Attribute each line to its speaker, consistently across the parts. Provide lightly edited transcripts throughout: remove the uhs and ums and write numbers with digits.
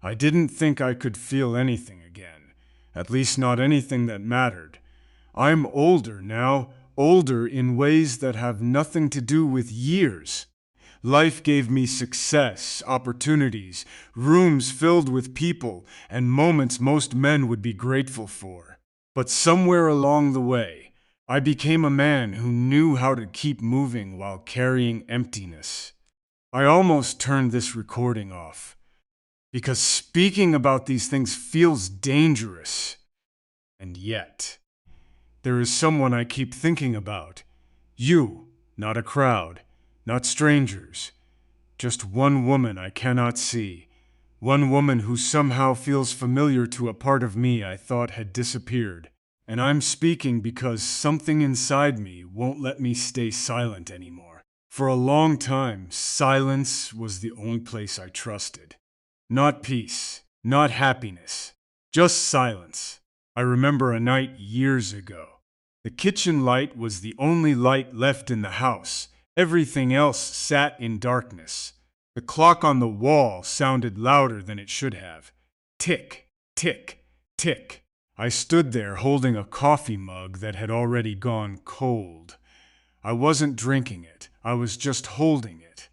Speaker 1: I didn't think I could feel anything again, at least not anything that mattered. I'm older now, older in ways that have nothing to do with years. Life gave me success, opportunities, rooms filled with people, and moments most men would be grateful for. But somewhere along the way, I became a man who knew how to keep moving while carrying emptiness. I almost turned this recording off, because speaking about these things feels dangerous. And yet, there is someone I keep thinking about. You, not a crowd, not strangers. Just one woman I cannot see. One woman who somehow feels familiar to a part of me I thought had disappeared. And I'm speaking because something inside me won't let me stay silent anymore. For a long time, silence was the only place I trusted. Not peace, not happiness, just silence. I remember a night years ago. The kitchen light was the only light left in the house. Everything else sat in darkness. The clock on the wall sounded louder than it should have. Tick, tick, tick. I stood there holding a coffee mug that had already gone cold. I wasn't drinking it. I was just holding it,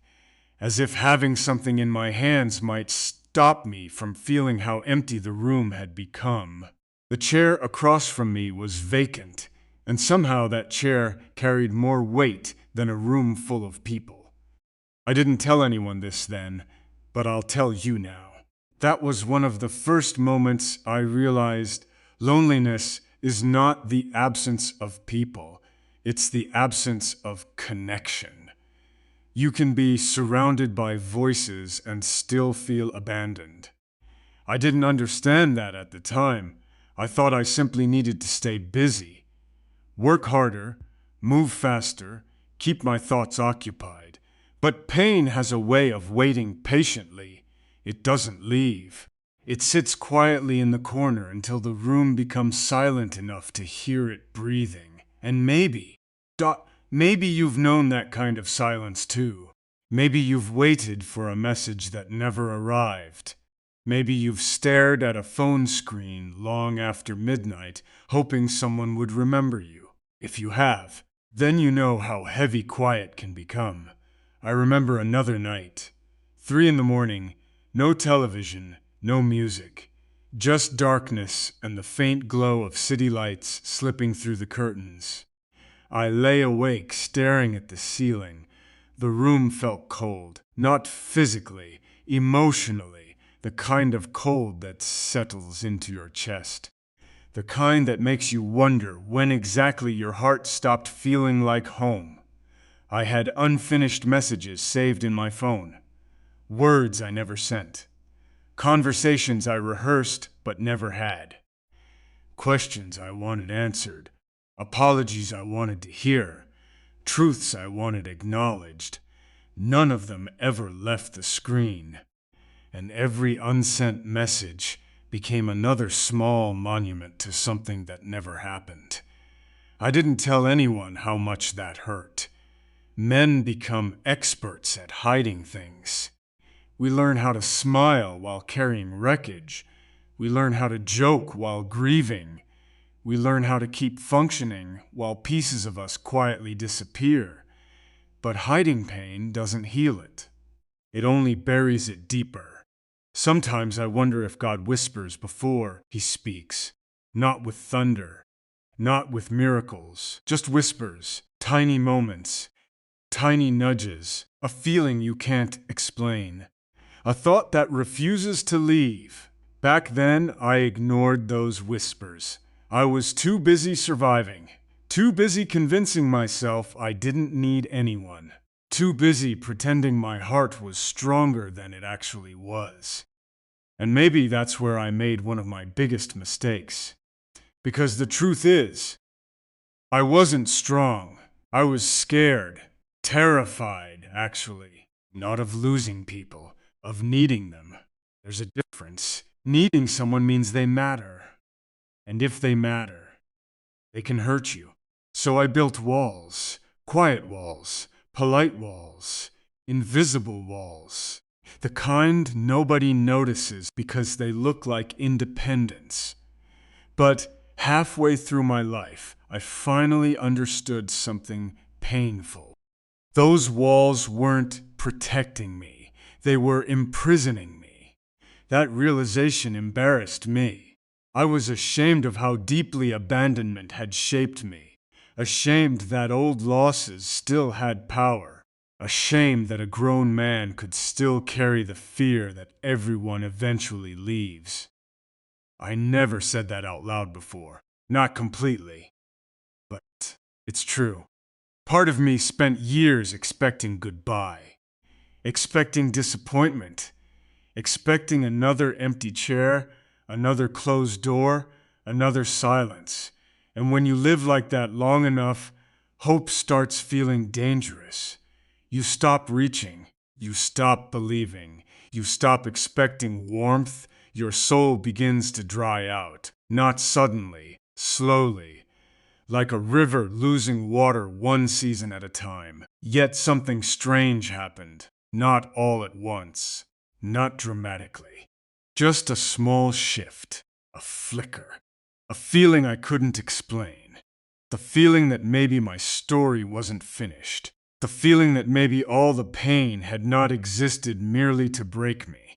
Speaker 1: as if having something in my hands might stop me from feeling how empty the room had become. The chair across from me was vacant, and somehow that chair carried more weight than a room full of people. I didn't tell anyone this then, but I'll tell you now. That was one of the first moments I realized loneliness is not the absence of people, it's the absence of connection. You can be surrounded by voices and still feel abandoned. I didn't understand that at the time. I thought I simply needed to stay busy. Work harder, move faster, keep my thoughts occupied. But pain has a way of waiting patiently. It doesn't leave. It sits quietly in the corner until the room becomes silent enough to hear it breathing. And maybe you've known that kind of silence too. Maybe you've waited for a message that never arrived. Maybe you've stared at a phone screen long after midnight, hoping someone would remember you. If you have, then you know how heavy quiet can become. I remember another night. 3 a.m, no television, no music. Just darkness and the faint glow of city lights slipping through the curtains. I lay awake, staring at the ceiling. The room felt cold, not physically, emotionally, the kind of cold that settles into your chest. The kind that makes you wonder when exactly your heart stopped feeling like home. I had unfinished messages saved in my phone. Words I never sent. Conversations I rehearsed but never had. Questions I wanted answered. Apologies I wanted to hear. Truths I wanted acknowledged. None of them ever left the screen. And every unsent message became another small monument to something that never happened. I didn't tell anyone how much that hurt. Men become experts at hiding things. We learn how to smile while carrying wreckage. We learn how to joke while grieving. We learn how to keep functioning while pieces of us quietly disappear. But hiding pain doesn't heal it. It only buries it deeper. Sometimes I wonder if God whispers before He speaks, not with thunder, not with miracles, just whispers, tiny moments, tiny nudges, a feeling you can't explain, a thought that refuses to leave. Back then, I ignored those whispers. I was too busy surviving, too busy convincing myself I didn't need anyone, too busy pretending my heart was stronger than it actually was. And maybe that's where I made one of my biggest mistakes. Because the truth is, I wasn't strong. I was scared, terrified, actually. Not of losing people, of needing them. There's a difference. Needing someone means they matter. And if they matter, they can hurt you. So I built walls, quiet walls, polite walls, invisible walls. The kind nobody notices because they look like independence. But halfway through my life, I finally understood something painful. Those walls weren't protecting me, they were imprisoning me. That realization embarrassed me. I was ashamed of how deeply abandonment had shaped me, ashamed that old losses still had power, ashamed that a grown man could still carry the fear that everyone eventually leaves. I never said that out loud before, not completely, but it's true. Part of me spent years expecting goodbye, expecting disappointment, expecting another empty chair, another closed door, another silence. And when you live like that long enough, hope starts feeling dangerous. You stop reaching, you stop believing, you stop expecting warmth, your soul begins to dry out. Not suddenly, slowly, like a river losing water one season at a time. Yet something strange happened, not all at once, not dramatically. Just a small shift, a flicker, a feeling I couldn't explain. The feeling that maybe my story wasn't finished. The feeling that maybe all the pain had not existed merely to break me.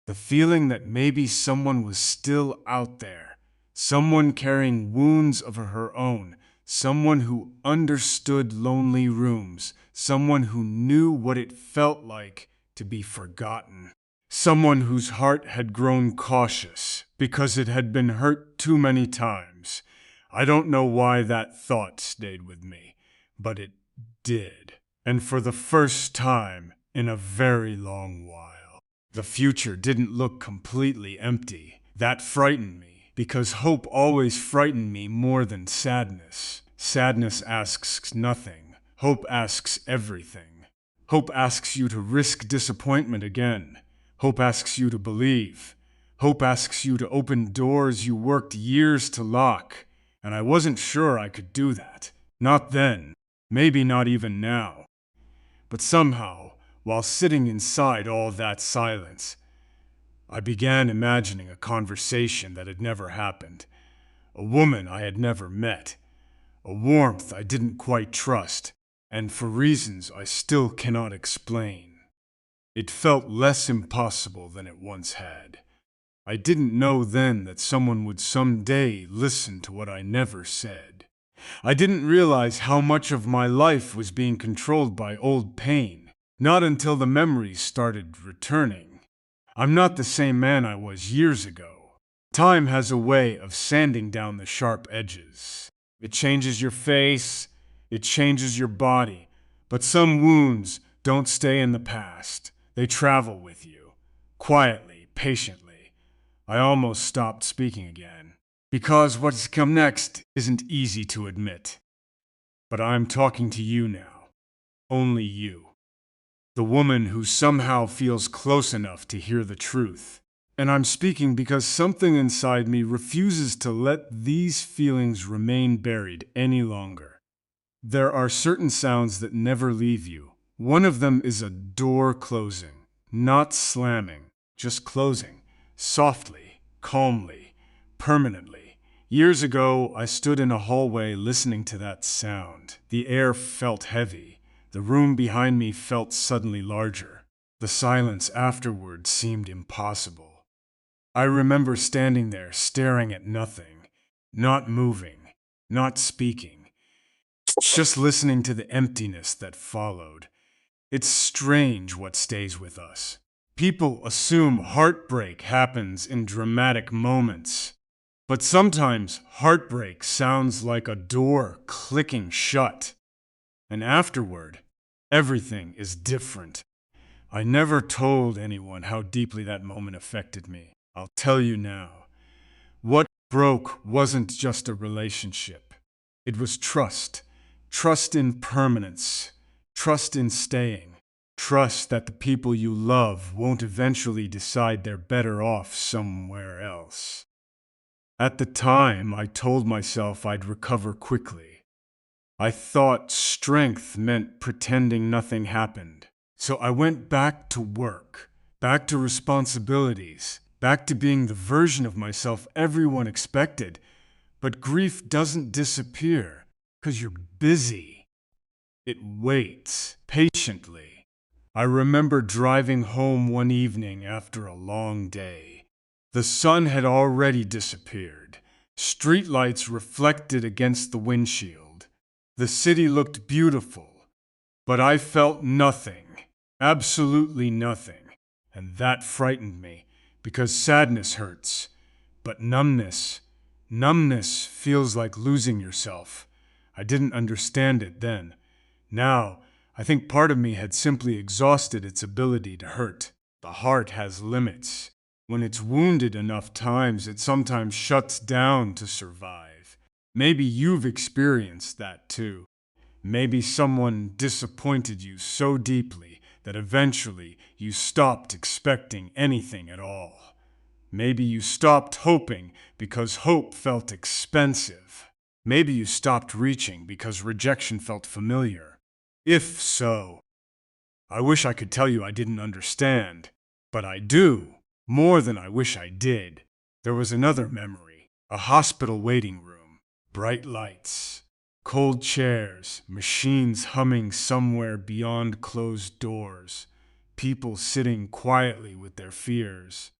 Speaker 1: The feeling that maybe someone was still out there, someone carrying wounds of her own, someone who understood lonely rooms, someone who knew what it felt like to be forgotten, someone whose heart had grown cautious because it had been hurt too many times. I don't know why that thought stayed with me, but it did, and for the first time in a very long while. The future didn't look completely empty. That frightened me, because hope always frightened me more than sadness. Sadness asks nothing. Hope asks everything. Hope asks you to risk disappointment again. Hope asks you to believe. Hope asks you to open doors you worked years to lock. And I wasn't sure I could do that. Not then. Maybe not even now. But somehow, while sitting inside all that silence, I began imagining a conversation that had never happened, a woman I had never met, a warmth I didn't quite trust, and for reasons I still cannot explain. It felt less impossible than it once had. I didn't know then that someone would someday listen to what I never said. I didn't realize how much of my life was being controlled by old pain. Not until the memories started returning. I'm not the same man I was years ago. Time has a way of sanding down the sharp edges. It changes your face, it changes your body, but some wounds don't stay in the past. They travel with you, quietly, patiently. I almost stopped speaking again, because what's come next isn't easy to admit. But I'm talking to you now, only you. The woman who somehow feels close enough to hear the truth. And I'm speaking because something inside me refuses to let these feelings remain buried any longer. There are certain sounds that never leave you. One of them is a door closing, not slamming, just closing, softly, calmly, permanently. Years ago, I stood in a hallway listening to that sound. The air felt heavy. The room behind me felt suddenly larger. The silence afterward seemed impossible. I remember standing there staring at nothing, not moving, not speaking, just listening to the emptiness that followed. It's strange what stays with us. People assume heartbreak happens in dramatic moments, but sometimes heartbreak sounds like a door clicking shut. And afterward, everything is different. I never told anyone how deeply that moment affected me. I'll tell you now. What broke wasn't just a relationship. It was trust. Trust in permanence. Trust in staying. Trust that the people you love won't eventually decide they're better off somewhere else. At the time, I told myself I'd recover quickly. I thought strength meant pretending nothing happened. So I went back to work. back to responsibilities, back to being the version of myself everyone expected. But grief doesn't disappear because you're busy. It waits patiently. I remember driving home one evening after a long day. The sun had already disappeared. Streetlights reflected against the windshield. The city looked beautiful, but I felt nothing, absolutely nothing. And that frightened me, because sadness hurts. But numbness feels like losing yourself. I didn't understand it then. Now, I think part of me had simply exhausted its ability to hurt. The heart has limits. When it's wounded enough times, it sometimes shuts down to survive. Maybe you've experienced that too. Maybe someone disappointed you so deeply that eventually you stopped expecting anything at all. Maybe you stopped hoping because hope felt expensive. Maybe you stopped reaching because rejection felt familiar. If so, I wish I could tell you I didn't understand, but I do, more than I wish I did. There was another memory, a hospital waiting room, bright lights, cold chairs, machines humming somewhere beyond closed doors, people sitting quietly with their fears.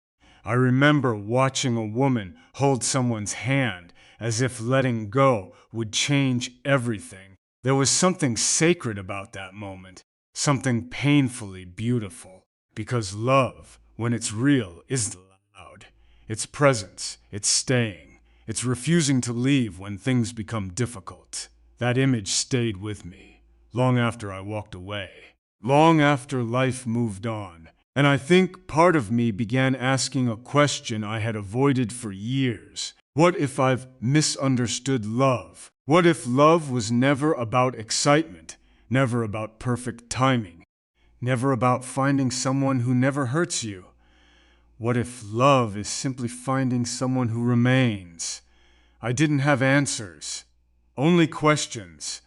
Speaker 1: I remember watching a woman hold someone's hand as if letting go would change everything. There was something sacred about that moment, something painfully beautiful, because love, when it's real, isn't loud. It's presence, it's staying, it's refusing to leave when things become difficult. That image stayed with me, long after I walked away, long after life moved on. And I think part of me began asking a question I had avoided for years. What if I've misunderstood love? What if love was never about excitement, never about perfect timing, never about finding someone who never hurts you? What if love is simply finding someone who remains? I didn't have answers, only questions.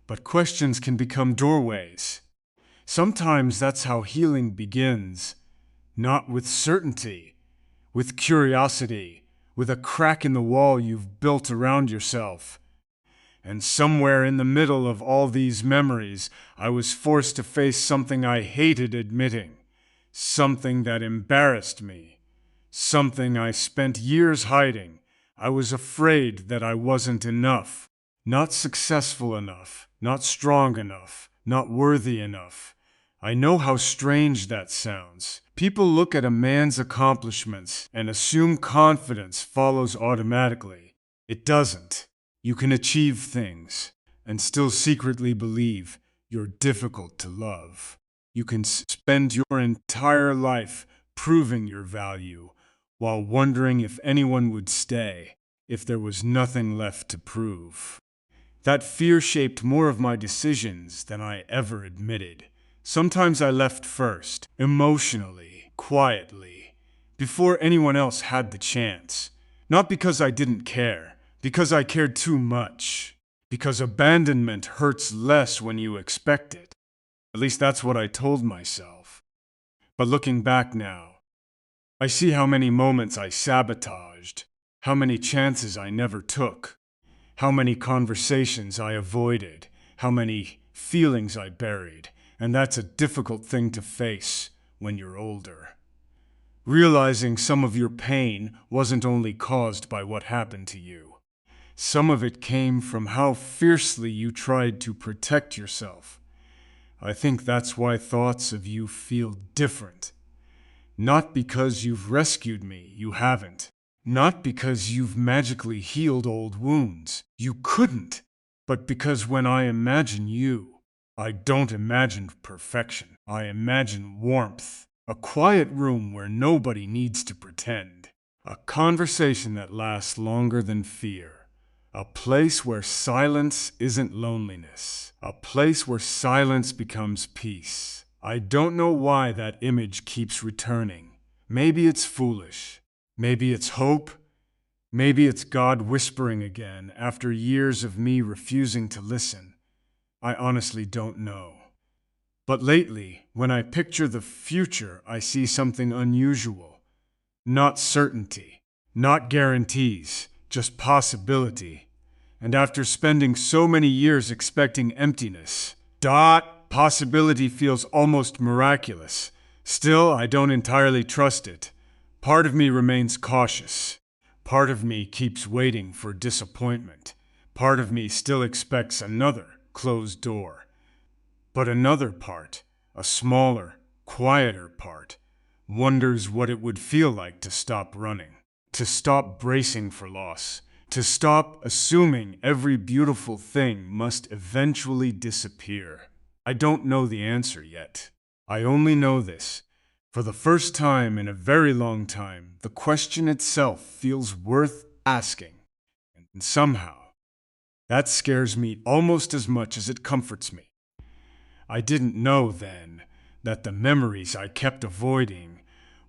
Speaker 1: But questions can become doorways. Sometimes that's how healing begins, not with certainty, with curiosity, with a crack in the wall you've built around yourself. And somewhere in the middle of all these memories, I was forced to face something I hated admitting, something that embarrassed me, something I spent years hiding. I was afraid that I wasn't enough, not successful enough, not strong enough, not worthy enough. I know how strange that sounds. People look at a man's accomplishments and assume confidence follows automatically. It doesn't. You can achieve things and still secretly believe you're difficult to love. You can spend your entire life proving your value while wondering if anyone would stay, if there was nothing left to prove. That fear shaped more of my decisions than I ever admitted. Sometimes I left first, emotionally, quietly, before anyone else had the chance. Not because I didn't care, because I cared too much. Because abandonment hurts less when you expect it. At least that's what I told myself. But looking back now, I see how many moments I sabotaged, how many chances I never took, how many conversations I avoided, how many feelings I buried. And that's a difficult thing to face when you're older. Realizing some of your pain wasn't only caused by what happened to you. Some of it came from how fiercely you tried to protect yourself. I think that's why thoughts of you feel different. Not because you've rescued me, you haven't. Not because you've magically healed old wounds, you couldn't. But because when I imagine you, I don't imagine perfection. I imagine warmth. A quiet room where nobody needs to pretend. A conversation that lasts longer than fear. A place where silence isn't loneliness. A place where silence becomes peace. I don't know why that image keeps returning. Maybe it's foolish. Maybe it's hope. Maybe it's God whispering again after years of me refusing to listen. I honestly don't know. But lately, when I picture the future, I see something unusual. Not certainty, not guarantees, just possibility. And after spending so many years expecting emptiness, possibility feels almost miraculous. Still, I don't entirely trust it. Part of me remains cautious. Part of me keeps waiting for disappointment. Part of me still expects another closed door. But another part, a smaller, quieter part, wonders what it would feel like to stop running, to stop bracing for loss, to stop assuming every beautiful thing must eventually disappear. I don't know the answer yet. I only know this. For the first time in a very long time, the question itself feels worth asking. And somehow, that scares me almost as much as it comforts me. I didn't know then that the memories I kept avoiding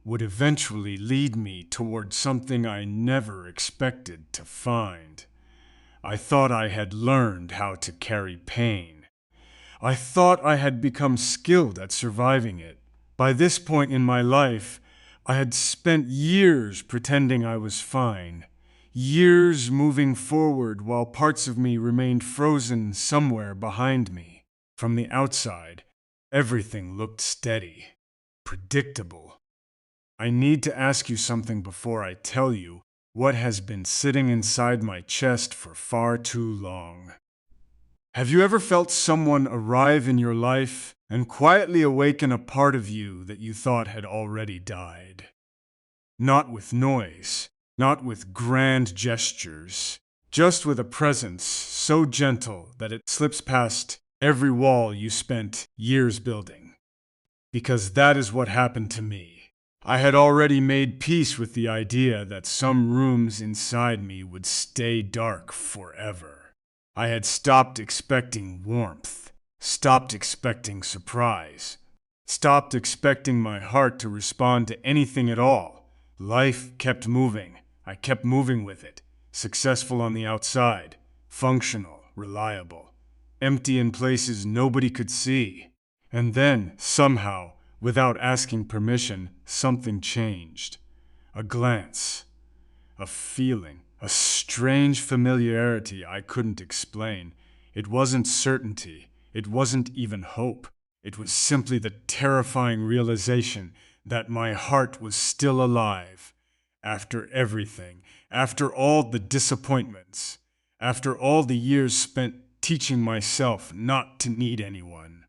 Speaker 1: would eventually lead me toward something I never expected to find. I thought I had learned how to carry pain. I thought I had become skilled at surviving it. By this point in my life, I had spent years pretending I was fine, years moving forward while parts of me remained frozen somewhere behind me. From the outside, everything looked steady, predictable. I need to ask you something before I tell you what has been sitting inside my chest for far too long. Have you ever felt someone arrive in your life and quietly awaken a part of you that you thought had already died? Not with noise, not with grand gestures, just with a presence so gentle that it slips past every wall you spent years building. Because that is what happened to me. I had already made peace with the idea that some rooms inside me would stay dark forever. I had stopped expecting warmth, stopped expecting surprise, stopped expecting my heart to respond to anything at all. Life kept moving. I kept moving with it. Successful on the outside, functional, reliable, empty in places nobody could see. And then, somehow, without asking permission, something changed. A glance, a feeling, a strange familiarity I couldn't explain. It wasn't certainty. It wasn't even hope. It was simply the terrifying realization that my heart was still alive. After everything, after all the disappointments, after all the years spent teaching myself not to need anyone.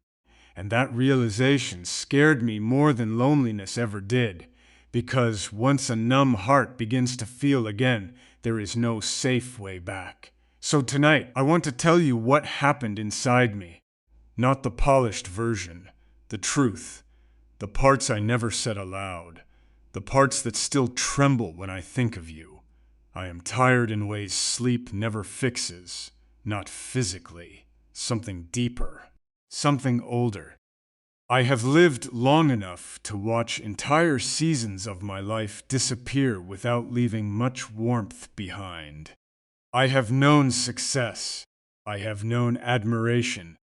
Speaker 1: And that realization scared me more than loneliness ever did, because once a numb heart begins to feel again, there is no safe way back. So tonight, I want to tell you what happened inside me. Not the polished version, the truth, the parts I never said aloud, the parts that still tremble when I think of you. I am tired in ways sleep never fixes, not physically, something deeper. Something older. I have lived long enough to watch entire seasons of my life disappear without leaving much warmth behind. I have known success. I have known admiration.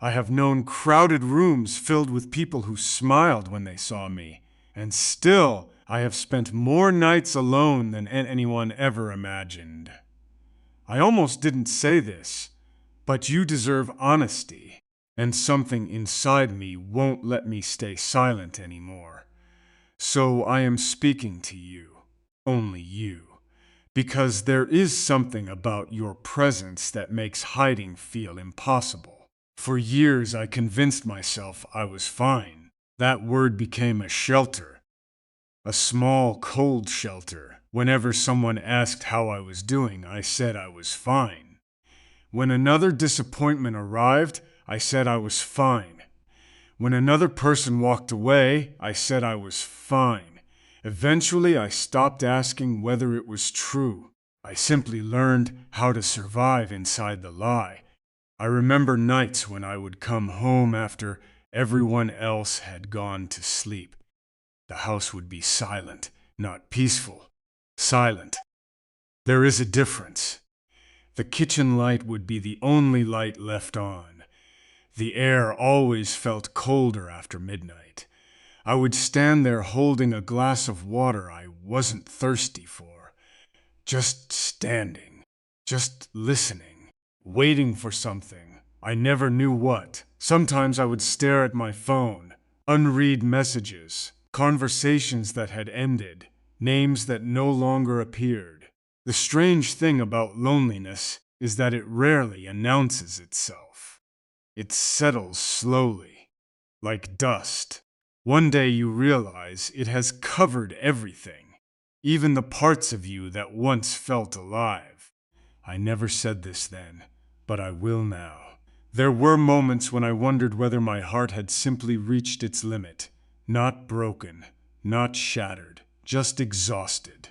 Speaker 1: I have known crowded rooms filled with people who smiled when they saw me. And still, I have spent more nights alone than anyone ever imagined. I almost didn't say this, but you deserve honesty. And something inside me won't let me stay silent anymore. So I am speaking to you, only you, because there is something about your presence that makes hiding feel impossible. For years I convinced myself I was fine. That word became a shelter, a small, cold shelter. Whenever someone asked how I was doing, I said I was fine. When another disappointment arrived, I said I was fine. When another person walked away, I said I was fine. Eventually, I stopped asking whether it was true. I simply learned how to survive inside the lie. I remember nights when I would come home after everyone else had gone to sleep. The house would be silent, not peaceful. Silent. There is a difference. The kitchen light would be the only light left on. The air always felt colder after midnight. I would stand there holding a glass of water I wasn't thirsty for, just standing, just listening, waiting for something. I never knew what. Sometimes I would stare at my phone, unread messages, conversations that had ended, names that no longer appeared. The strange thing about loneliness is that it rarely announces itself. It settles slowly, like dust. One day you realize it has covered everything, even the parts of you that once felt alive. I never said this then, but I will now. There were moments when I wondered whether my heart had simply reached its limit, not broken, not shattered, just exhausted.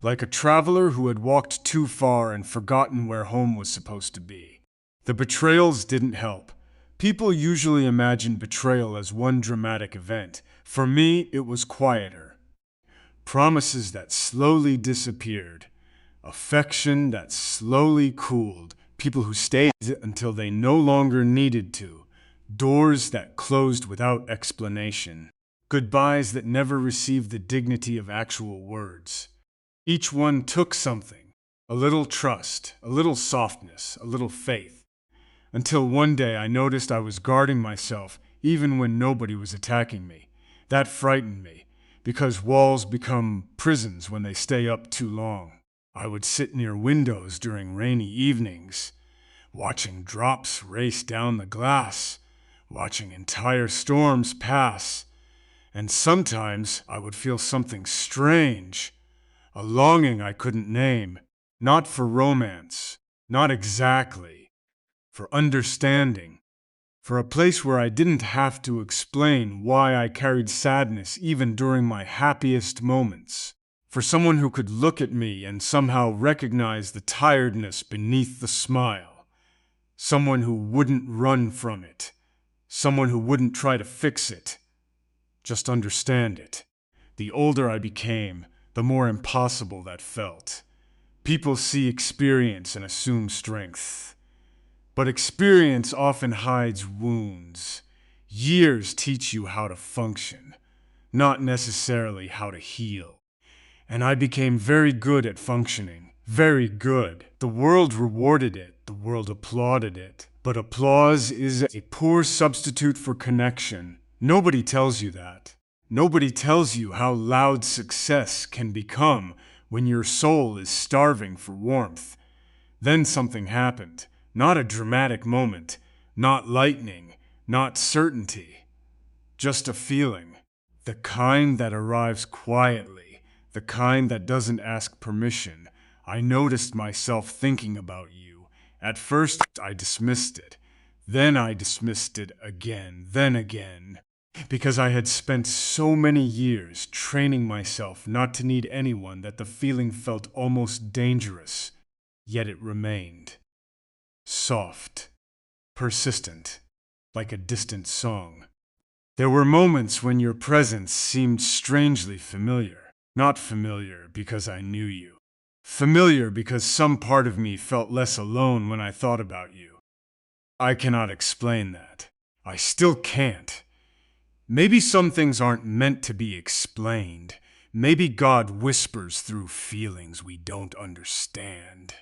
Speaker 1: Like a traveler who had walked too far and forgotten where home was supposed to be. The betrayals didn't help. People usually imagine betrayal as one dramatic event. For me, it was quieter. Promises that slowly disappeared. Affection that slowly cooled. People who stayed until they no longer needed to. Doors that closed without explanation. Goodbyes that never received the dignity of actual words. Each one took something. A little trust, a little softness, a little faith. Until one day I noticed I was guarding myself even when nobody was attacking me. That frightened me, because walls become prisons when they stay up too long. I would sit near windows during rainy evenings, watching drops race down the glass, watching entire storms pass, and sometimes I would feel something strange, a longing I couldn't name, not for romance, not exactly, for understanding, for a place where I didn't have to explain why I carried sadness even during my happiest moments. For someone who could look at me and somehow recognize the tiredness beneath the smile. Someone who wouldn't run from it. Someone who wouldn't try to fix it. Just understand it. The older I became, the more impossible that felt. People see experience and assume strength. But experience often hides wounds. Years teach you how to function, not necessarily how to heal. And I became very good at functioning. Very good. The world rewarded it. The world applauded it. But applause is a poor substitute for connection. Nobody tells you that. Nobody tells you how loud success can become when your soul is starving for warmth. Then something happened. Not a dramatic moment. Not lightning. Not certainty. Just a feeling. The kind that arrives quietly. The kind that doesn't ask permission. I noticed myself thinking about you. At first, I dismissed it. Then I dismissed it again, then again. Because I had spent so many years training myself not to need anyone that the feeling felt almost dangerous. Yet it remained. Soft. Persistent. Like a distant song. There were moments when your presence seemed strangely familiar. Not familiar because I knew you. Familiar because some part of me felt less alone when I thought about you. I cannot explain that. I still can't. Maybe some things aren't meant to be explained. Maybe God whispers through feelings we don't understand.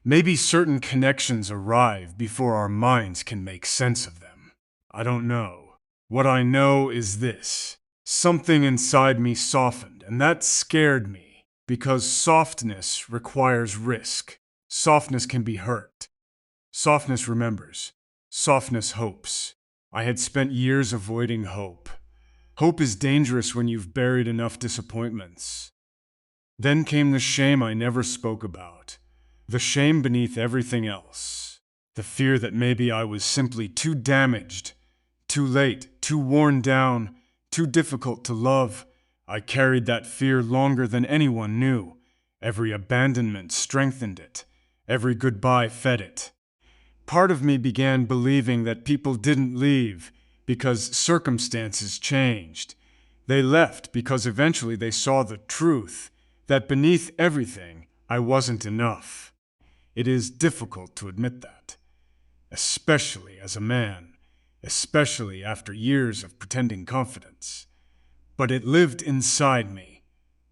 Speaker 1: Maybe certain connections arrive before our minds can make sense of them. I don't know. What I know is this. Something inside me softened, and that scared me, because softness requires risk. Softness can be hurt. Softness remembers. Softness hopes. I had spent years avoiding hope. Hope is dangerous when you've buried enough disappointments. Then came the shame I never spoke about. The shame beneath everything else. The fear that maybe I was simply too damaged, too late, too worn down, too difficult to love. I carried that fear longer than anyone knew. Every abandonment strengthened it. Every goodbye fed it. Part of me began believing that people didn't leave because circumstances changed. They left because eventually they saw the truth, that beneath everything, I wasn't enough. It is difficult to admit that, especially as a man. especially after years of pretending confidence. But it lived inside me,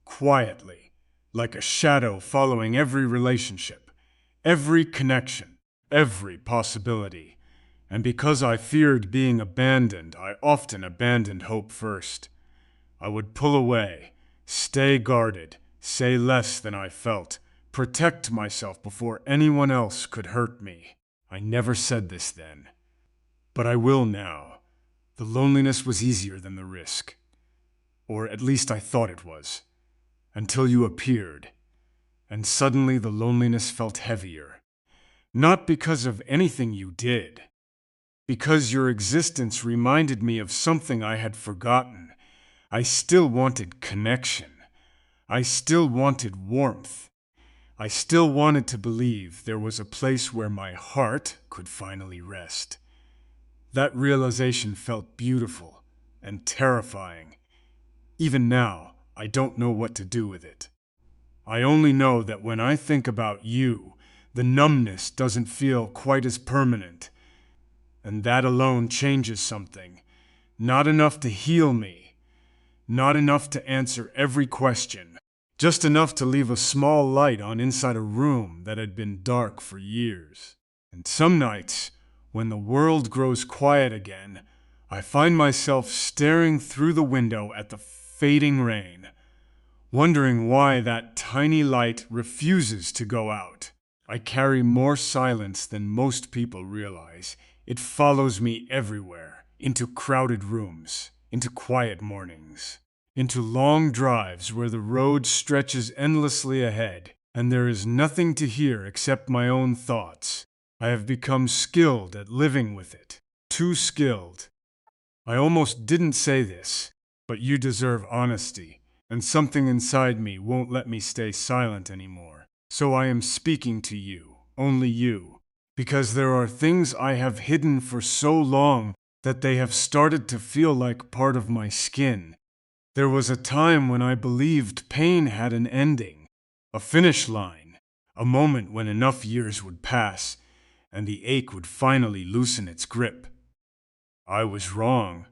Speaker 1: quietly, like a shadow following every relationship, every connection, every possibility. And because I feared being abandoned, I often abandoned hope first. I would pull away, stay guarded, say less than I felt, protect myself before anyone else could hurt me. I never said this then, but I will now. The loneliness was easier than the risk. Or at least I thought it was. Until you appeared. And suddenly the loneliness felt heavier. Not because of anything you did. Because your existence reminded me of something I had forgotten. I still wanted connection. I still wanted warmth. I still wanted to believe there was a place where my heart could finally rest. That realization felt beautiful and terrifying. Even now, I don't know what to do with it. I only know that when I think about you, the numbness doesn't feel quite as permanent. And that alone changes something. Not enough to heal me. Not enough to answer every question. Just enough to leave a small light on inside a room that had been dark for years. And some nights, when the world grows quiet again, I find myself staring through the window at the fading rain, wondering why that tiny light refuses to go out. I carry more silence than most people realize. It follows me everywhere, into crowded rooms, into quiet mornings, into long drives where the road stretches endlessly ahead, and there is nothing to hear except my own thoughts. I have become skilled at living with it, too skilled. I almost didn't say this, but you deserve honesty, and something inside me won't let me stay silent anymore. So I am speaking to you, only you, because there are things I have hidden for so long that they have started to feel like part of my skin. There was a time when I believed pain had an ending, a finish line, a moment when enough years would pass, and the ache would finally loosen its grip. I was wrong.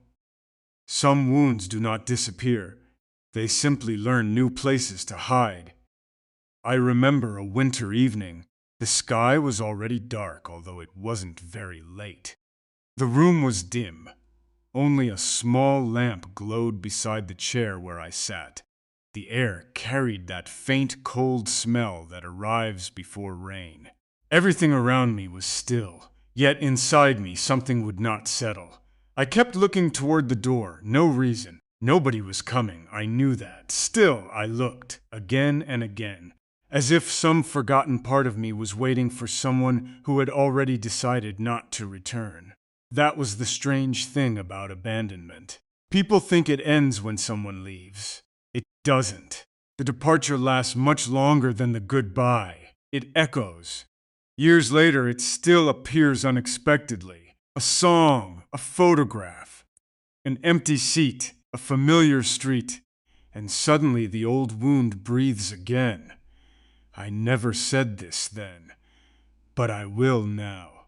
Speaker 1: Some wounds do not disappear. They simply learn new places to hide. I remember a winter evening. The sky was already dark, although it wasn't very late. The room was dim. Only a small lamp glowed beside the chair where I sat. The air carried that faint, cold smell that arrives before rain. Everything around me was still, yet inside me something would not settle. I kept looking toward the door, no reason. Nobody was coming, I knew that. Still, I looked, again and again, as if some forgotten part of me was waiting for someone who had already decided not to return. That was the strange thing about abandonment. People think it ends when someone leaves. It doesn't. The departure lasts much longer than the goodbye. It echoes. Years later, it still appears unexpectedly. A song, a photograph, an empty seat, a familiar street, and suddenly the old wound breathes again. I never said this then, but I will now.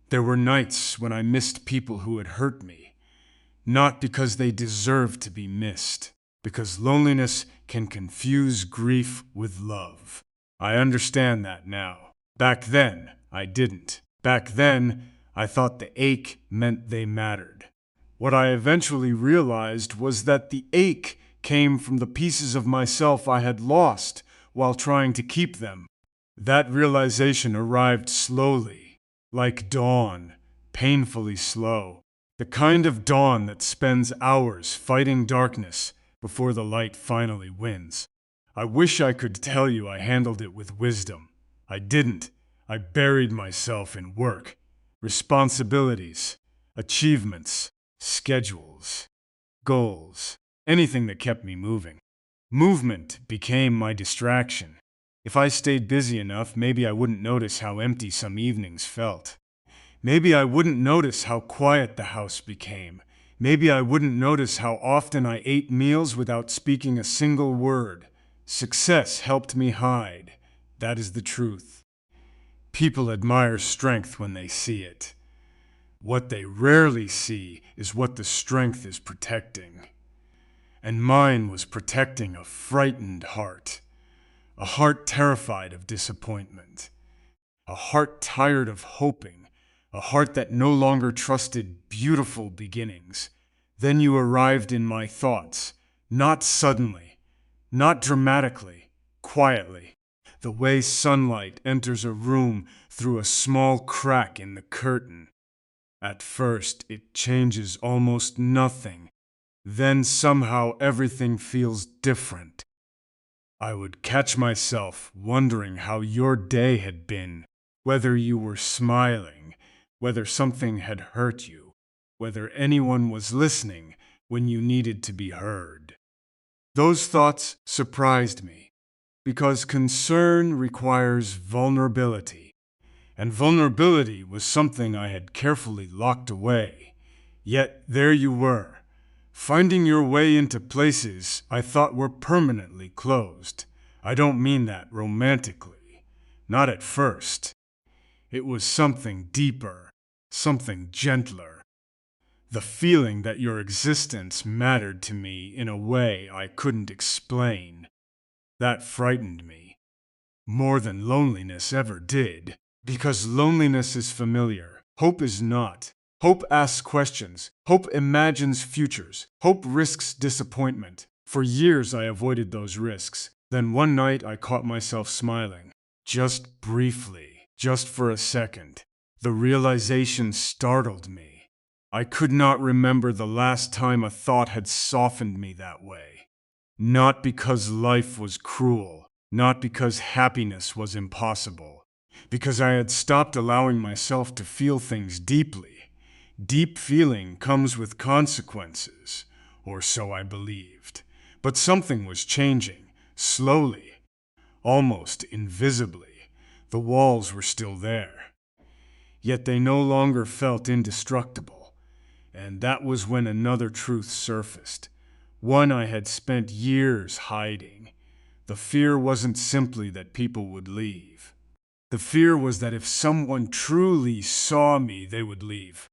Speaker 1: There were nights when I missed people who had hurt me, not because they deserved to be missed, because loneliness can confuse grief with love. I understand that now. Back then, I didn't. Back then, I thought the ache meant they mattered. What I eventually realized was that the ache came from the pieces of myself I had lost while trying to keep them. That realization arrived slowly, like dawn, painfully slow. The kind of dawn that spends hours fighting darkness before the light finally wins. I wish I could tell you I handled it with wisdom. I didn't. I buried myself in work, responsibilities, achievements, schedules, goals, anything that kept me moving. Movement became my distraction. If I stayed busy enough, maybe I wouldn't notice how empty some evenings felt. Maybe I wouldn't notice how quiet the house became. Maybe I wouldn't notice how often I ate meals without speaking a single word. Success helped me hide. That is the truth. People admire strength when they see it. What they rarely see is what the strength is protecting. And mine was protecting a frightened heart, a heart terrified of disappointment, a heart tired of hoping, a heart that no longer trusted beautiful beginnings. Then you arrived in my thoughts, not suddenly, not dramatically, quietly, the way sunlight enters a room through a small crack in the curtain. At first, it changes almost nothing. Then somehow everything feels different. I would catch myself wondering how your day had been, whether you were smiling, whether something had hurt you, whether anyone was listening when you needed to be heard. Those thoughts surprised me, because concern requires vulnerability, and vulnerability was something I had carefully locked away. Yet there you were, finding your way into places I thought were permanently closed. I don't mean that romantically. Not at first. It was something deeper, something gentler. The feeling that your existence mattered to me in a way I couldn't explain. That frightened me. More than loneliness ever did. Because loneliness is familiar. Hope is not. Hope asks questions. Hope imagines futures. Hope risks disappointment. For years I avoided those risks. Then one night I caught myself smiling. Just briefly. Just for a second. The realization startled me. I could not remember the last time a thought had softened me that way. Not because life was cruel. Not because happiness was impossible. Because I had stopped allowing myself to feel things deeply. Deep feeling comes with consequences, or so I believed. But something was changing, slowly, almost invisibly. The walls were still there. Yet they no longer felt indestructible. And that was when another truth surfaced, one I had spent years hiding. The fear wasn't simply that people would leave. The fear was that if someone truly saw me, they would leave.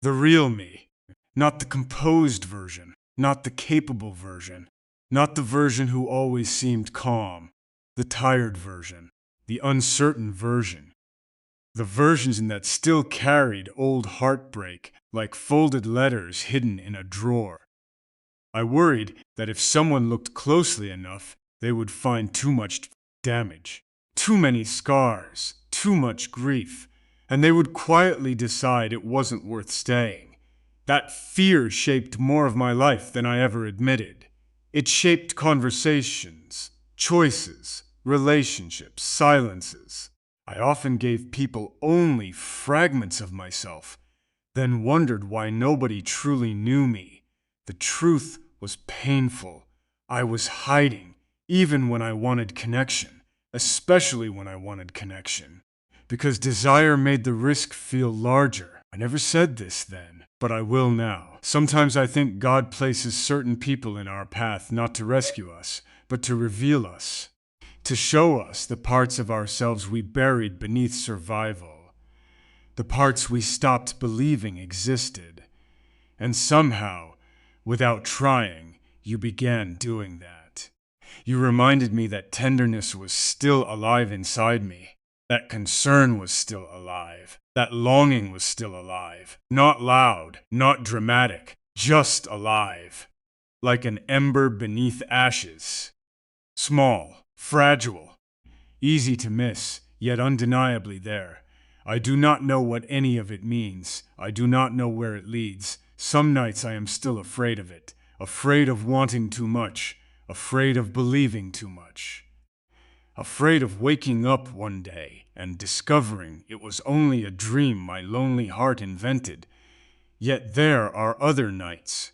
Speaker 1: The real me, not the composed version, not the capable version, not the version who always seemed calm, the tired version, the uncertain version, the version that still carried old heartbreak like folded letters hidden in a drawer. I worried that if someone looked closely enough, they would find too much damage, too many scars, too much grief, and they would quietly decide it wasn't worth staying. That fear shaped more of my life than I ever admitted. It shaped conversations, choices, relationships, silences. I often gave people only fragments of myself, then wondered why nobody truly knew me. The truth was painful. I was hiding, even when I wanted connection, especially when I wanted connection. Because desire made the risk feel larger. I never said this then, but I will now. Sometimes I think God places certain people in our path not to rescue us, but to reveal us, to show us the parts of ourselves we buried beneath survival, the parts we stopped believing existed. And somehow, without trying, you began doing that. You reminded me that tenderness was still alive inside me. That concern was still alive. That longing was still alive. Not loud, not dramatic, just alive. Like an ember beneath ashes. Small, fragile, easy to miss, yet undeniably there. I do not know what any of it means. I do not know where it leads. Some nights I am still afraid of it. Afraid of wanting too much. Afraid of believing too much. Afraid of waking up one day and discovering it was only a dream my lonely heart invented. Yet there are other nights,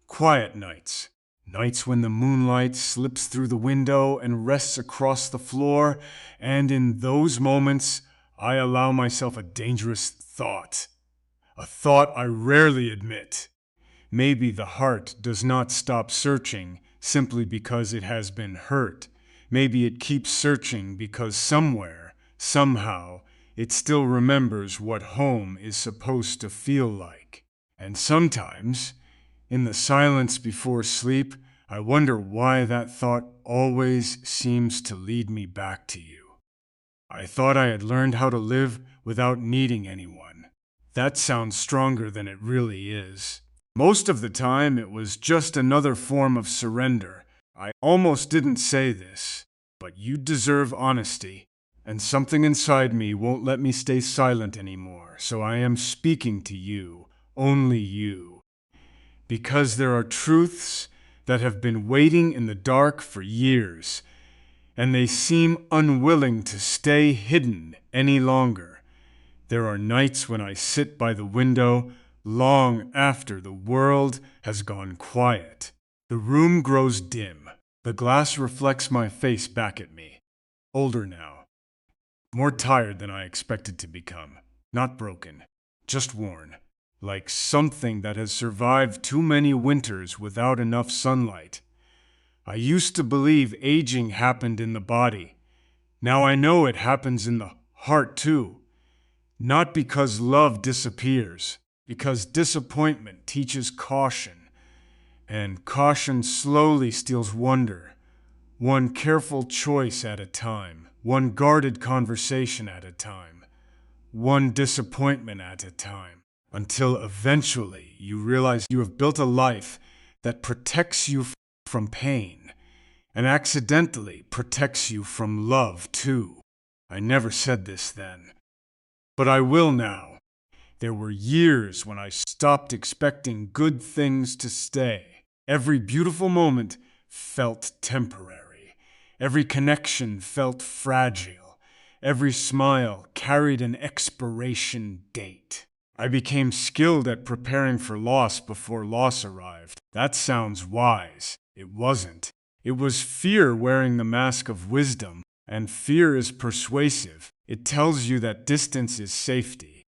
Speaker 1: quiet nights, nights when the moonlight slips through the window and rests across the floor, and in those moments I allow myself a dangerous thought, a thought I rarely admit. Maybe the heart does not stop searching simply because it has been hurt. Maybe it keeps searching because somewhere, somehow, it still remembers what home is supposed to feel like. And sometimes, in the silence before sleep, I wonder why that thought always seems to lead me back to you. I thought I had learned how to live without needing anyone. That sounds stronger than it really is. Most of the time, it was just another form of surrender. I almost didn't say this, but you deserve honesty, and something inside me won't let me stay silent anymore, so I am speaking to you, only you. Because there are truths that have been waiting in the dark for years, and they seem unwilling to stay hidden any longer. There are nights when I sit by the window long after the world has gone quiet. The room grows dim. The glass reflects my face back at me. Older now. More tired than I expected to become. Not broken. Just worn. Like something that has survived too many winters without enough sunlight. I used to believe aging happened in the body. Now I know it happens in the heart too. Not because love disappears, because disappointment teaches caution, and caution slowly steals wonder, one careful choice at a time, one guarded conversation at a time, one disappointment at a time, until eventually you realize you have built a life that protects you from pain, and accidentally protects you from love too. I never said this then. But I will now. There were years when I stopped expecting good things to stay. Every beautiful moment felt temporary. Every connection felt fragile. Every smile carried an expiration date. I became skilled at preparing for loss before loss arrived. That sounds wise. It wasn't. It was fear wearing the mask of wisdom, and fear is persuasive. It tells you that distance is safety.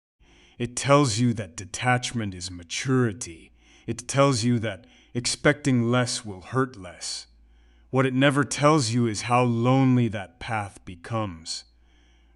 Speaker 1: It tells you that detachment is maturity. It tells you that expecting less will hurt less. What it never tells you is how lonely that path becomes.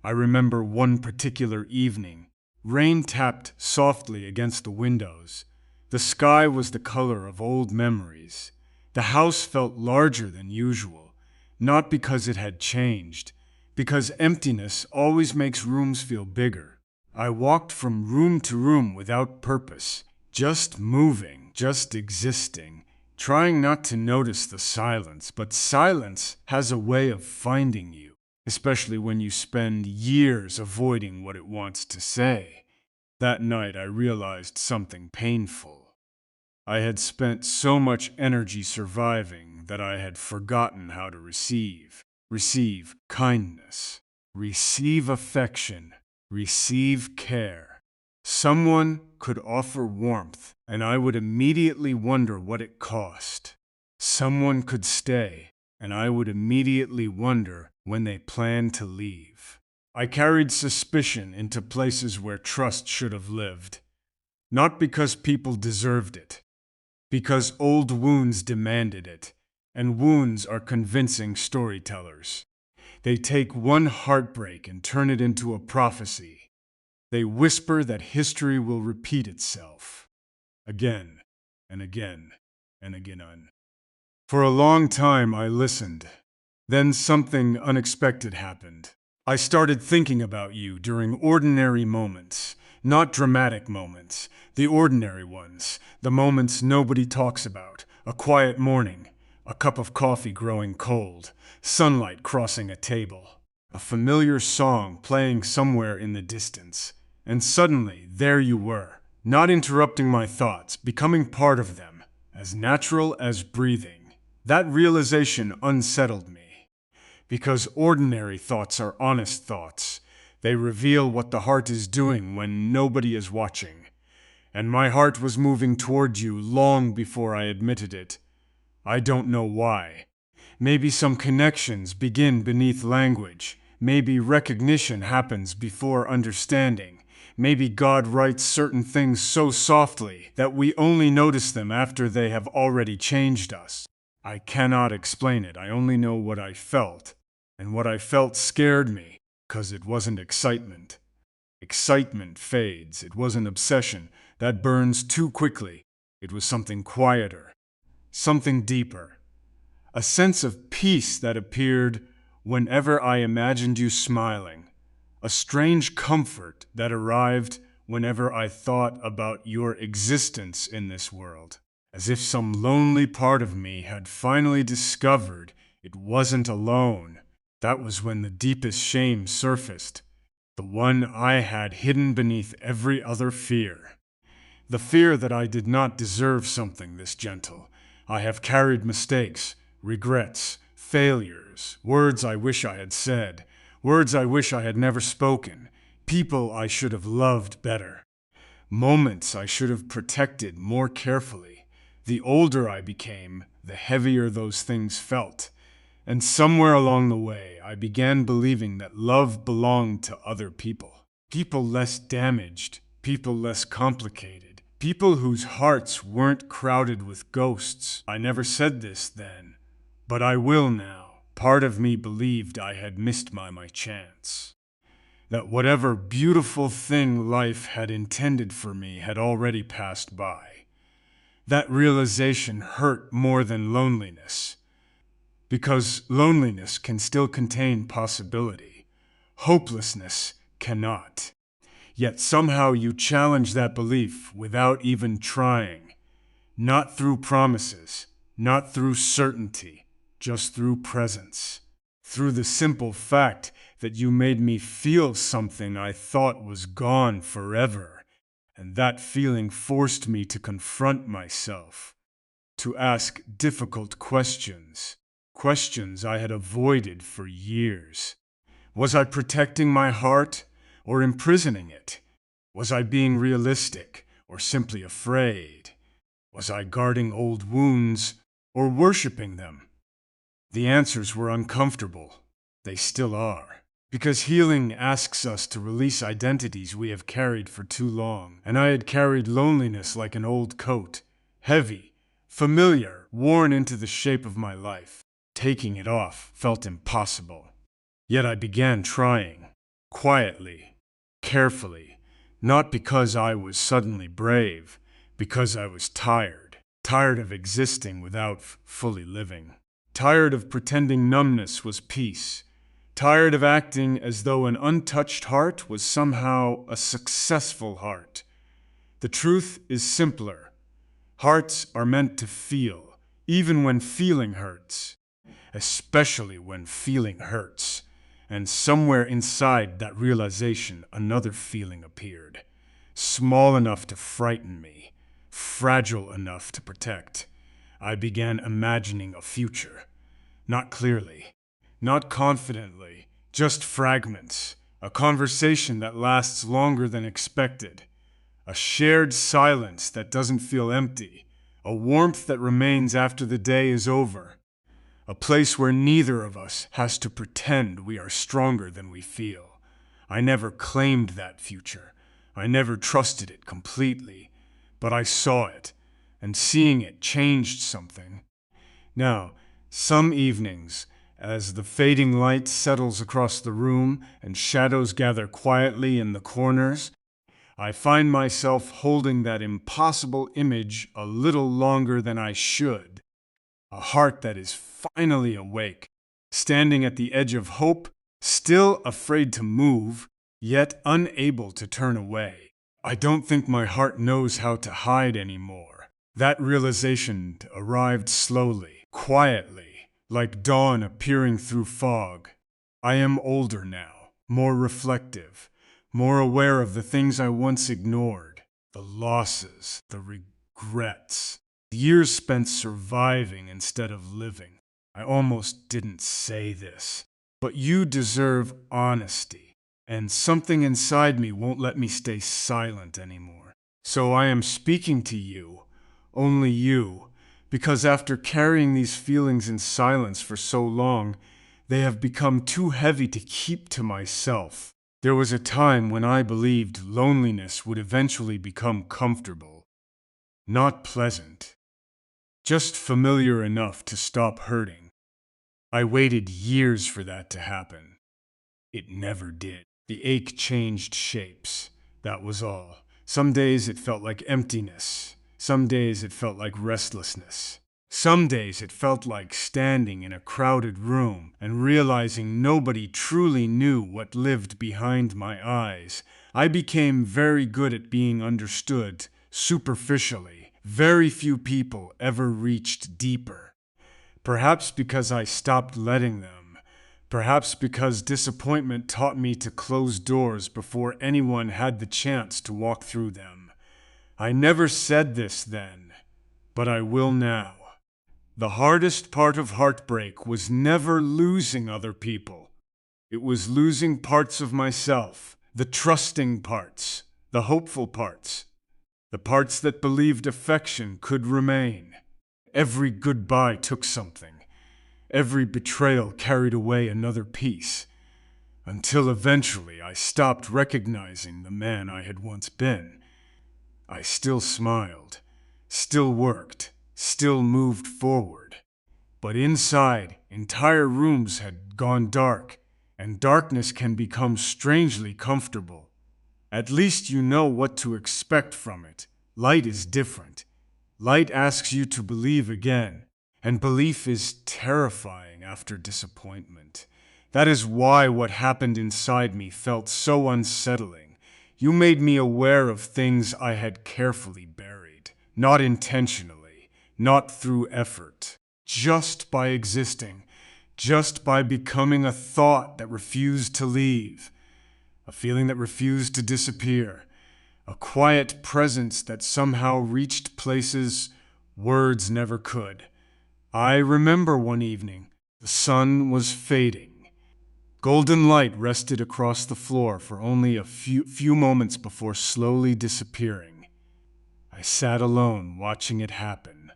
Speaker 1: I remember one particular evening. Rain tapped softly against the windows. The sky was the color of old memories. The house felt larger than usual, not because it had changed, because emptiness always makes rooms feel bigger. I walked from room to room without purpose, just moving, just existing, trying not to notice the silence, but silence has a way of finding you, especially when you spend years avoiding what it wants to say. That night I realized something painful. I had spent so much energy surviving that I had forgotten how to receive. Receive kindness. Receive affection. Receive care. Someone could offer warmth, and I would immediately wonder what it cost. Someone could stay, and I would immediately wonder when they planned to leave. I carried suspicion into places where trust should have lived. Not because people deserved it, because old wounds demanded it, and wounds are convincing storytellers. They take one heartbreak and turn it into a prophecy. They whisper that history will repeat itself, again and again and again. For a long time I listened. Then something unexpected happened. I started thinking about you during ordinary moments, not dramatic moments, the ordinary ones, the moments nobody talks about, a quiet morning, a cup of coffee growing cold, sunlight crossing a table, a familiar song playing somewhere in the distance, and suddenly there you were, not interrupting my thoughts, becoming part of them, as natural as breathing. That realization unsettled me. Because ordinary thoughts are honest thoughts. They reveal what the heart is doing when nobody is watching. And my heart was moving toward you long before I admitted it. I don't know why. Maybe some connections begin beneath language. Maybe recognition happens before understanding. Maybe God writes certain things so softly that we only notice them after they have already changed us. I cannot explain it. I only know what I felt. And what I felt scared me, 'cause it wasn't excitement. Excitement fades. It was an obsession that burns too quickly. It was something quieter, something deeper. A sense of peace that appeared whenever I imagined you smiling. A strange comfort that arrived whenever I thought about your existence in this world. As if some lonely part of me had finally discovered it wasn't alone. That was when the deepest shame surfaced. The one I had hidden beneath every other fear. The fear that I did not deserve something this gentle. I have carried mistakes, regrets, failures, words I wish I had said, words I wish I had never spoken, people I should have loved better, moments I should have protected more carefully. The older I became, the heavier those things felt. And somewhere along the way, I began believing that love belonged to other people. People less damaged, people less complicated, people whose hearts weren't crowded with ghosts. I never said this then, but I will now. Part of me believed I had missed my chance. That whatever beautiful thing life had intended for me had already passed by. That realization hurt more than loneliness. Because loneliness can still contain possibility. Hopelessness cannot. Yet somehow you challenge that belief without even trying. Not through promises, not through certainty, just through presence. Through the simple fact that you made me feel something I thought was gone forever. And that feeling forced me to confront myself, to ask difficult questions. Questions I had avoided for years. Was I protecting my heart or imprisoning it? Was I being realistic or simply afraid? Was I guarding old wounds or worshiping them? The answers were uncomfortable. They still are. Because healing asks us to release identities we have carried for too long. And I had carried loneliness like an old coat, heavy, familiar, worn into the shape of my life. Taking it off felt impossible. Yet I began trying, quietly, carefully, not because I was suddenly brave, because I was tired. Tired of existing without fully living. Tired of pretending numbness was peace. Tired of acting as though an untouched heart was somehow a successful heart. The truth is simpler. Hearts are meant to feel, even when feeling hurts. Especially when feeling hurts. And somewhere inside that realization, another feeling appeared. Small enough to frighten me, fragile enough to protect. I began imagining a future. Not clearly, not confidently, just fragments. A conversation that lasts longer than expected. A shared silence that doesn't feel empty. A warmth that remains after the day is over. A place where neither of us has to pretend we are stronger than we feel. I never claimed that future. I never trusted it completely. But I saw it, and seeing it changed something. Now, some evenings, as the fading light settles across the room and shadows gather quietly in the corners, I find myself holding that impossible image a little longer than I should. A heart that is finally awake, standing at the edge of hope, still afraid to move, yet unable to turn away. I don't think my heart knows how to hide anymore. That realization arrived slowly, quietly, like dawn appearing through fog. I am older now, more reflective, more aware of the things I once ignored, the losses, the regrets. Years spent surviving instead of living. I almost didn't say this. But you deserve honesty. And something inside me won't let me stay silent anymore. So I am speaking to you, only you, because after carrying these feelings in silence for so long, they have become too heavy to keep to myself. There was a time when I believed loneliness would eventually become comfortable, not pleasant. Just familiar enough to stop hurting. I waited years for that to happen. It never did. The ache changed shapes. That was all. Some days it felt like emptiness. Some days it felt like restlessness. Some days it felt like standing in a crowded room and realizing nobody truly knew what lived behind my eyes. I became very good at being understood, superficially. Very few people ever reached deeper. Perhaps because I stopped letting them. Perhaps because disappointment taught me to close doors before anyone had the chance to walk through them. I never said this then, but I will now. The hardest part of heartbreak was never losing other people. It was losing parts of myself, the trusting parts, the hopeful parts, the parts that believed affection could remain. Every goodbye took something. Every betrayal carried away another piece, until eventually I stopped recognizing the man I had once been. I still smiled, still worked, still moved forward. But inside, entire rooms had gone dark, and darkness can become strangely comfortable. At least you know what to expect from it. Light is different. Light asks you to believe again. And belief is terrifying after disappointment. That is why what happened inside me felt so unsettling. You made me aware of things I had carefully buried, not intentionally, not through effort, just by existing, just by becoming a thought that refused to leave, a feeling that refused to disappear, a quiet presence that somehow reached places words never could. I remember one evening, the sun was fading. Golden light rested across the floor for only a few moments before slowly disappearing. I sat alone watching it happen,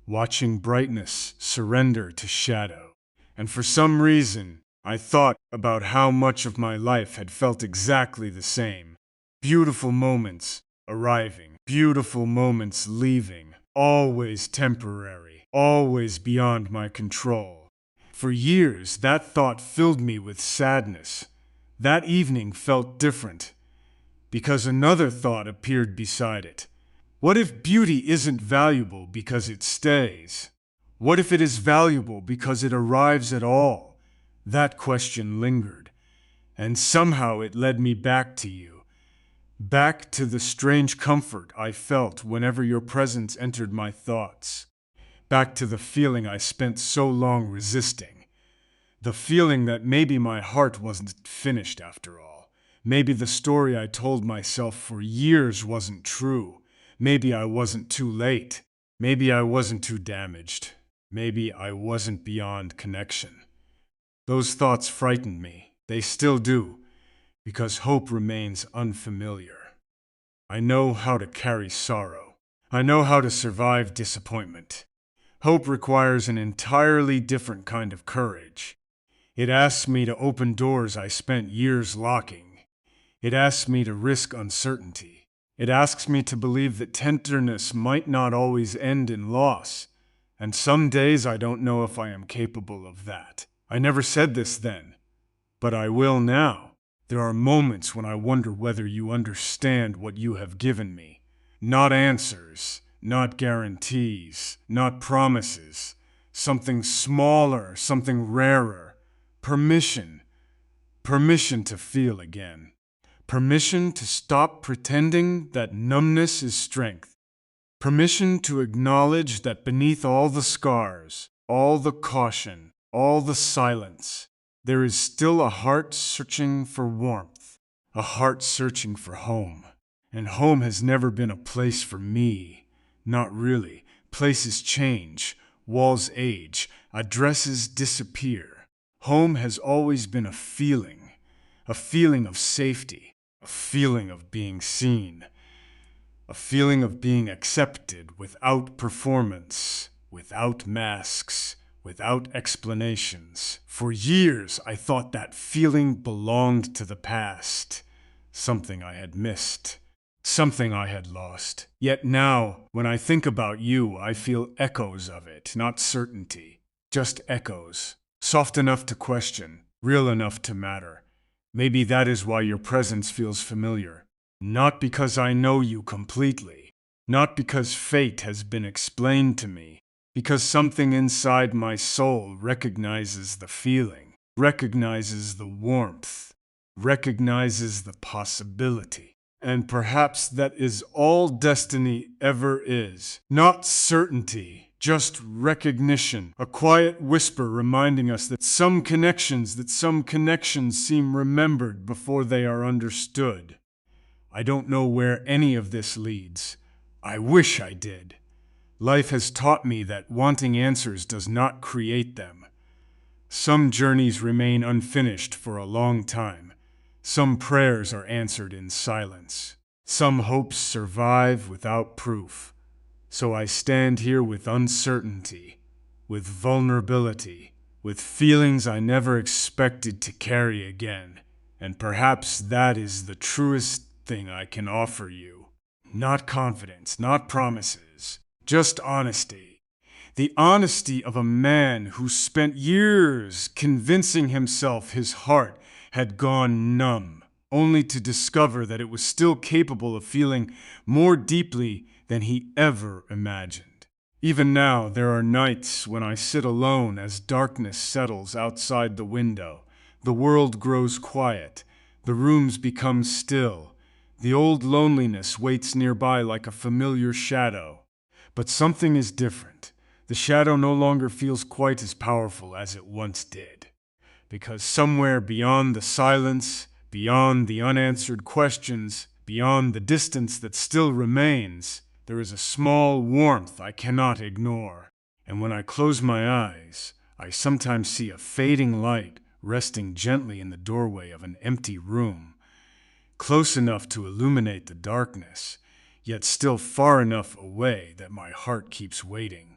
Speaker 1: watching brightness surrender to shadow. And for some reason, I thought about how much of my life had felt exactly the same. Beautiful moments arriving, beautiful moments leaving, always temporary, always beyond my control. For years, that thought filled me with sadness. That evening felt different, because another thought appeared beside it. What if beauty isn't valuable because it stays? What if it is valuable because it arrives at all? That question lingered, and somehow it led me back to you. Back to the strange comfort I felt whenever your presence entered my thoughts. Back to the feeling I spent so long resisting. The feeling that maybe my heart wasn't finished after all. Maybe the story I told myself for years wasn't true. Maybe I wasn't too late. Maybe I wasn't too damaged. Maybe I wasn't beyond connection. Those thoughts frightened me. They still do, because hope remains unfamiliar. I know how to carry sorrow. I know how to survive disappointment. Hope requires an entirely different kind of courage. It asks me to open doors I spent years locking. It asks me to risk uncertainty. It asks me to believe that tenderness might not always end in loss. And some days I don't know if I am capable of that. I never said this then, but I will now. There are moments when I wonder whether you understand what you have given me. Not answers, not guarantees, not promises. Something smaller, something rarer. Permission. Permission to feel again. Permission to stop pretending that numbness is strength. Permission to acknowledge that beneath all the scars, all the caution, all the silence, there is still a heart searching for warmth, a heart searching for home. And home has never been a place for me. Not really. Places change, walls age, addresses disappear. Home has always been a feeling of safety, a feeling of being seen, a feeling of being accepted without performance, without masks, without explanations. For years, I thought that feeling belonged to the past, something I had missed, something I had lost. Yet now, when I think about you, I feel echoes of it, not certainty, just echoes, soft enough to question, real enough to matter. Maybe that is why your presence feels familiar. Not because I know you completely, not because fate has been explained to me, because something inside my soul recognizes the feeling, recognizes the warmth, recognizes the possibility. And perhaps that is all destiny ever is. Not certainty, just recognition, a quiet whisper reminding us that some connections seem remembered before they are understood. I don't know where any of this leads. I wish I did. Life has taught me that wanting answers does not create them. Some journeys remain unfinished for a long time. Some prayers are answered in silence. Some hopes survive without proof. So I stand here with uncertainty, with vulnerability, with feelings I never expected to carry again. And perhaps that is the truest thing I can offer you. Not confidence, not promises, just honesty. The honesty of a man who spent years convincing himself his heart had gone numb, only to discover that it was still capable of feeling more deeply than he ever imagined. Even now, there are nights when I sit alone as darkness settles outside the window. The world grows quiet. The rooms become still. The old loneliness waits nearby like a familiar shadow. But something is different. The shadow no longer feels quite as powerful as it once did. Because somewhere beyond the silence, beyond the unanswered questions, beyond the distance that still remains, there is a small warmth I cannot ignore. And when I close my eyes, I sometimes see a fading light resting gently in the doorway of an empty room, close enough to illuminate the darkness, yet still far enough away that my heart keeps waiting.